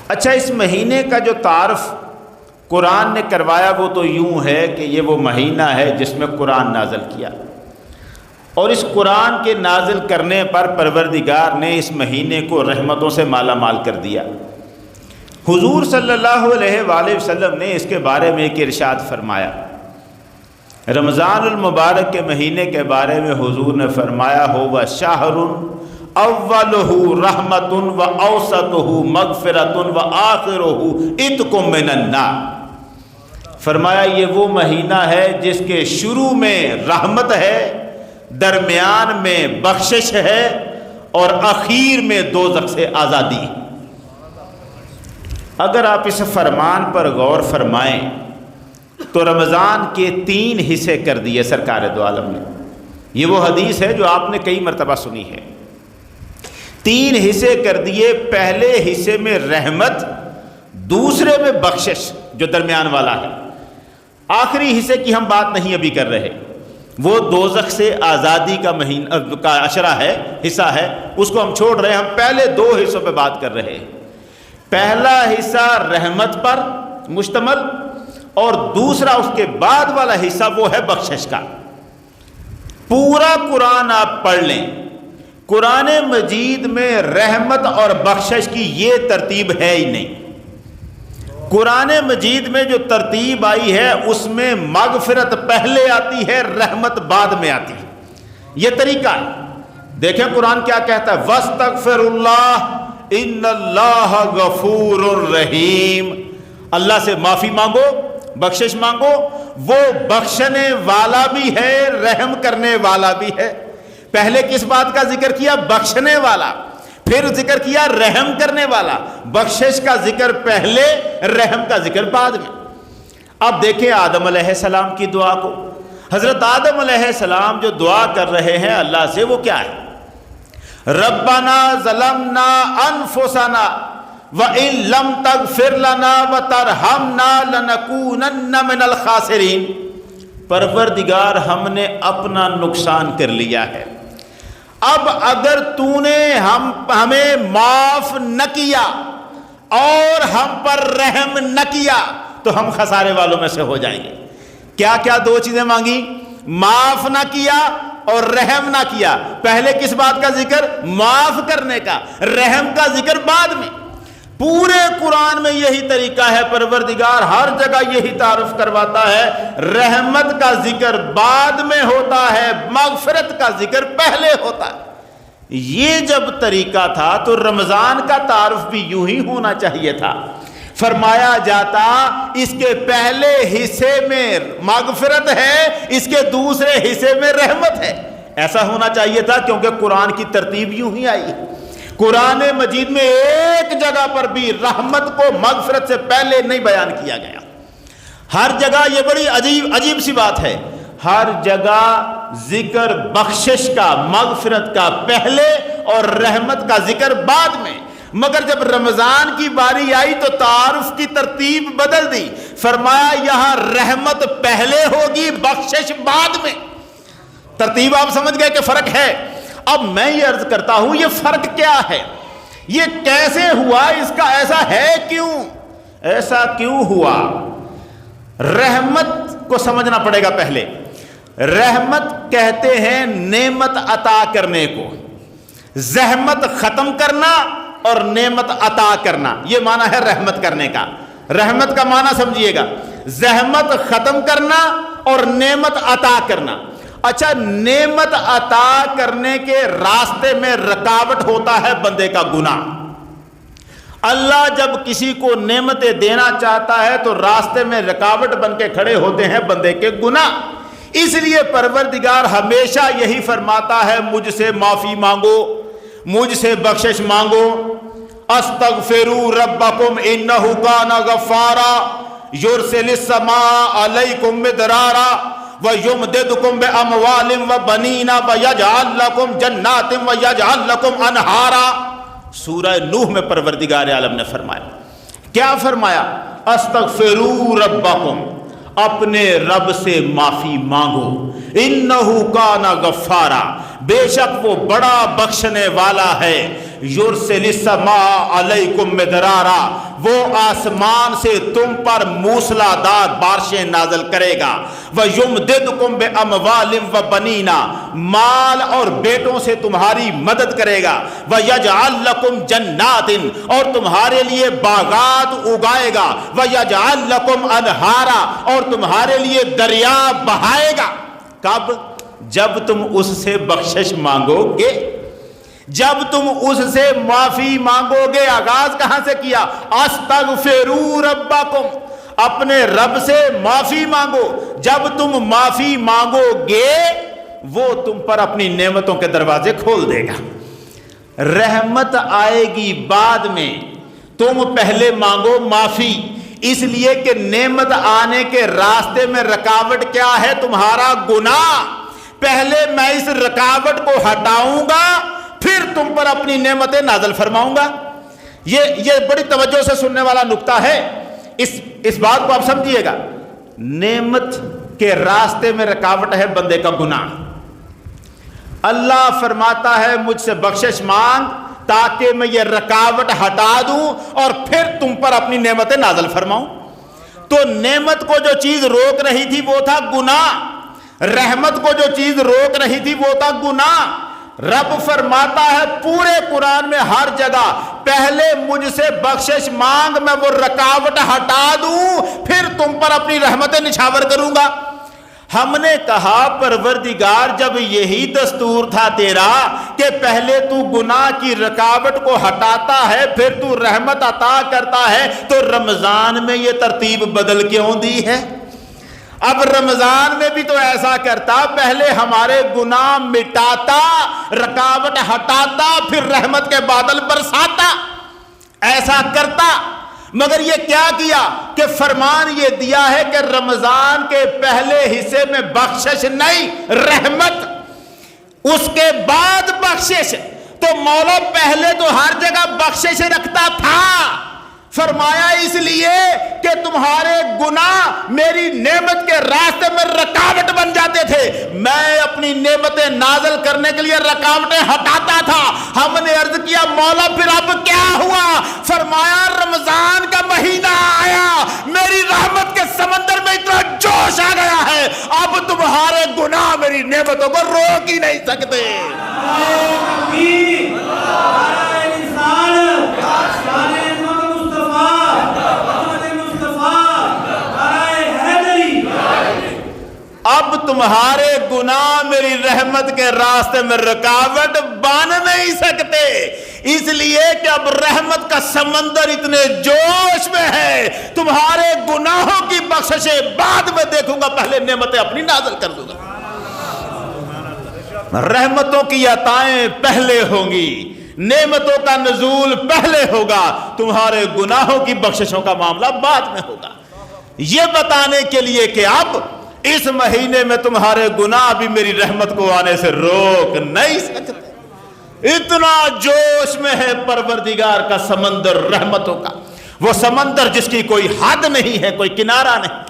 اچھا، اس مہینے کا جو تعارف قرآن نے کروایا وہ تو یوں ہے کہ یہ وہ مہینہ ہے جس میں قرآن نازل کیا، اور اس قرآن کے نازل کرنے پر پروردگار نے اس مہینے کو رحمتوں سے مالا مال کر دیا۔ حضور صلی اللہ علیہ وآلہ وسلم نے اس کے بارے میں ایک ارشاد فرمایا۔ رمضان المبارک کے مہینے کے بارے میں حضور نے فرمایا، ہو شہر اولہ رحمت و اوسطہ مغفرۃ و آخرہ عتق من النار۔ فرمایا یہ وہ مہینہ ہے جس کے شروع میں رحمت ہے، درمیان میں بخشش ہے، اور اخیر میں دوزخ سے آزادی۔ اگر آپ اس فرمان پر غور فرمائیں تو رمضان کے 3 حصے کر دیے سرکار دو عالم نے۔ یہ وہ حدیث ہے جو آپ نے کئی مرتبہ سنی ہے۔ 3 حصے کر دیے، پہلے حصے میں رحمت، دوسرے میں بخشش جو درمیان والا ہے، آخری حصے کی ہم بات نہیں ابھی کر رہے، وہ دوزخ سے آزادی کا مہینہ کا عشرہ ہے، حصہ ہے، اس کو ہم چھوڑ رہے ہیں۔ ہم پہلے 2 حصوں پہ بات کر رہے ہیں۔ پہلا حصہ رحمت پر مشتمل، اور دوسرا اس کے بعد والا حصہ وہ ہے بخشش کا۔ پورا قرآن آپ پڑھ لیں، قرآن مجید میں رحمت اور بخشش کی یہ ترتیب ہے ہی نہیں۔ قرآن مجید میں جو ترتیب آئی ہے اس میں مغفرت پہلے آتی ہے، رحمت بعد میں آتی ہے۔ یہ طریقہ ہے۔ دیکھیں قرآن کیا کہتا ہے، وَاسْتَغْفِرُ اللَّهَ إِنَّ اللَّهَ غَفُورٌ رَحِيمٌ۔ اللہ سے معافی مانگو، بخشش مانگو، وہ بخشنے والا بھی ہے، رحم کرنے والا بھی ہے۔ پہلے کس بات کا ذکر کیا؟ بخشنے والا، پھر ذکر کیا رحم کرنے والا۔ بخشش کا ذکر پہلے، رحم کا ذکر بعد میں۔ اب دیکھیں آدم علیہ السلام کی دعا کو۔ حضرت آدم علیہ السلام جو دعا کر رہے ہیں اللہ سے، وہ کیا ہے؟ ربنا ظلمنا انفسنا وَإِن لَمْ تَغْفِرْ لَنَا وَتَرْحَمْنَا لَنَكُونَنَّ مِنَ الْخَاسِرِينَ۔ پروردگار ہم نے اپنا نقصان کر لیا ہے، اب اگر تو نے ہمیں معاف نہ کیا اور ہم پر رحم نہ کیا تو ہم خسارے والوں میں سے ہو جائیں گے۔ کیا کیا 2 چیزیں مانگی؟ معاف نہ کیا اور رحم نہ کیا۔ پہلے کس بات کا ذکر؟ معاف کرنے کا، رحم کا ذکر بعد میں۔ پورے قرآن میں یہی طریقہ ہے، پروردگار ہر جگہ یہی تعارف کرواتا ہے، رحمت کا ذکر بعد میں ہوتا ہے، مغفرت کا ذکر پہلے ہوتا ہے۔ یہ جب طریقہ تھا تو رمضان کا تعارف بھی یوں ہی ہونا چاہیے تھا۔ فرمایا جاتا اس کے پہلے حصے میں مغفرت ہے، اس کے دوسرے حصے میں رحمت ہے۔ ایسا ہونا چاہیے تھا، کیونکہ قرآن کی ترتیب یوں ہی آئی ہے۔ قرآن مجید میں ایک جگہ پر بھی رحمت کو مغفرت سے پہلے نہیں بیان کیا گیا۔ ہر جگہ، یہ بڑی عجیب سی بات ہے، ہر جگہ ذکر بخشش کا، مغفرت کا پہلے اور رحمت کا ذکر بعد میں، مگر جب رمضان کی باری آئی تو تعارف کی ترتیب بدل دی۔ فرمایا یہاں رحمت پہلے ہوگی، بخشش بعد میں۔ ترتیب آپ سمجھ گئے کہ فرق ہے۔ اب میں یہ عرض کرتا ہوں، یہ فرق کیا ہے؟ یہ کیسے ہوا؟ اس کا ایسا ہے کیوں؟ ایسا کیوں ہوا؟ رحمت کو سمجھنا پڑے گا پہلے۔ رحمت کہتے ہیں نعمت عطا کرنے کو، زحمت ختم کرنا اور نعمت عطا کرنا، یہ معنی ہے رحمت کرنے کا۔ رحمت کا معنی سمجھیے گا، زحمت ختم کرنا اور نعمت عطا کرنا۔ اچھا، نعمت عطا کرنے کے راستے میں رکاوٹ ہوتا ہے بندے کا گناہ۔ اللہ جب کسی کو نعمتیں دینا چاہتا ہے تو راستے میں رکاوٹ بن کے کھڑے ہوتے ہیں بندے کے گناہ۔ اس لیے پروردگار ہمیشہ یہی فرماتا ہے، مجھ سے معافی مانگو، مجھ سے بخشش مانگو۔ استغفروا ربکم انہ کان غفارا یرسل السماء علیکم مدرارا وَيُمْدِدْكُمْ بِأَمْوَالٍ وَبَنِينَ وَيَجْعَلْ لَكُمْ جَنَّاتٍ وَيَجْعَلْ لَكُمْ أَنْهَارًا۔ سورہ نوح میں پروردگار عالم نے فرمایا، کیا فرمایا؟ استغفروا ربکم، اپنے رب سے معافی مانگو، انہ کان غفارا، بے شک وہ بڑا بخشنے والا ہے، یرسل السماء علیکم مدرارا، وہ آسمان سے تم پر موسلادھار بارشیں نازل کرے گا، وَيُمْدِدْكُمْ بِأَمْوَالٍ وَبَنِينَ، مال اور بیٹوں سے تمہاری مدد کرے گا، وَيَجْعَلْ لَكُمْ جَنَّاتٍ، اور تمہارے لیے باغات اگائے گا، وَيَجْعَلْ لَكُمْ أَنْهَارًا، اور تمہارے لیے دریا بہائے گا۔ کب؟ جب تم اس سے بخشش مانگو گے، جب تم اس سے معافی مانگو گے۔ آغاز کہاں سے کیا؟ استغفروا ربکم، اپنے رب سے معافی مانگو۔ جب تم معافی مانگو گے وہ تم پر اپنی نعمتوں کے دروازے کھول دے گا۔ رحمت آئے گی بعد میں، تم پہلے مانگو معافی، اس لیے کہ نعمت آنے کے راستے میں رکاوٹ کیا ہے؟ تمہارا گناہ۔ پہلے میں اس رکاوٹ کو ہٹاؤں گا، پھر تم پر اپنی نعمتیں نازل فرماؤں گا۔ یہ بڑی توجہ سے سننے والا نکتہ ہے، اس بات کو آپ سمجھیے گا۔ نعمت کے راستے میں رکاوٹ ہے بندے کا گناہ۔ اللہ فرماتا ہے مجھ سے بخشش مانگ تاکہ میں یہ رکاوٹ ہٹا دوں اور پھر تم پر اپنی نعمتیں نازل فرماؤں۔ تو نعمت کو جو چیز روک رہی تھی وہ تھا گناہ، رحمت کو جو چیز روک رہی تھی وہ تھا گناہ۔ رب فرماتا ہے پورے قرآن میں ہر جگہ، پہلے مجھ سے بخشش مانگ، میں وہ رکاوٹ ہٹا دوں، پھر تم پر اپنی رحمتیں نچھاور کروں گا۔ ہم نے کہا پروردگار جب یہی دستور تھا تیرا کہ پہلے تو گناہ کی رکاوٹ کو ہٹاتا ہے پھر تو رحمت عطا کرتا ہے، تو رمضان میں یہ ترتیب بدل کیوں دی ہے؟ اب رمضان میں بھی تو ایسا کرتا، پہلے ہمارے گناہ مٹاتا، رکاوٹ ہٹاتا، پھر رحمت کے بادل برساتا، ایسا کرتا۔ مگر یہ کیا کیا کہ فرمان یہ دیا ہے کہ رمضان کے پہلے حصے میں بخشش نہیں، رحمت، اس کے بعد بخشش۔ تو مولا پہلے تو ہر جگہ بخشش رکھتا تھا، فرمایا اس لیے کہ تمہارے گناہ میری نعمت کے راستے میں رکاوٹ بن جاتے تھے، میں اپنی نعمتیں نازل کرنے کے لیے رکاوٹیں ہٹاتا تھا۔ ہم نے عرض کیا مولا پھر اب کیا ہوا؟ فرمایا رمضان کا مہینہ آیا، میری رحمت کے سمندر میں اتنا جوش آ گیا ہے، اب تمہارے گناہ میری نعمتوں کو روک ہی نہیں سکتے۔ اب تمہارے گناہ میری رحمت کے راستے میں رکاوٹ بن نہیں سکتے، اس لیے کہ اب رحمت کا سمندر اتنے جوش میں ہے، تمہارے گناہوں کی بخششیں بعد میں دیکھوں گا، پہلے نعمتیں اپنی نازل کر دوں گا۔ رحمتوں کی عطائیں پہلے ہوں گی، نعمتوں کا نزول پہلے ہوگا، تمہارے گناہوں کی بخششوں کا معاملہ بعد میں ہوگا۔ یہ بتانے کے لیے کہ اب اس مہینے میں تمہارے گناہ بھی میری رحمت کو آنے سے روک نہیں سکتے۔ اتنا جوش میں ہے پروردگار کا سمندر رحمتوں کا، وہ سمندر جس کی کوئی حد نہیں ہے، کوئی کنارہ نہیں۔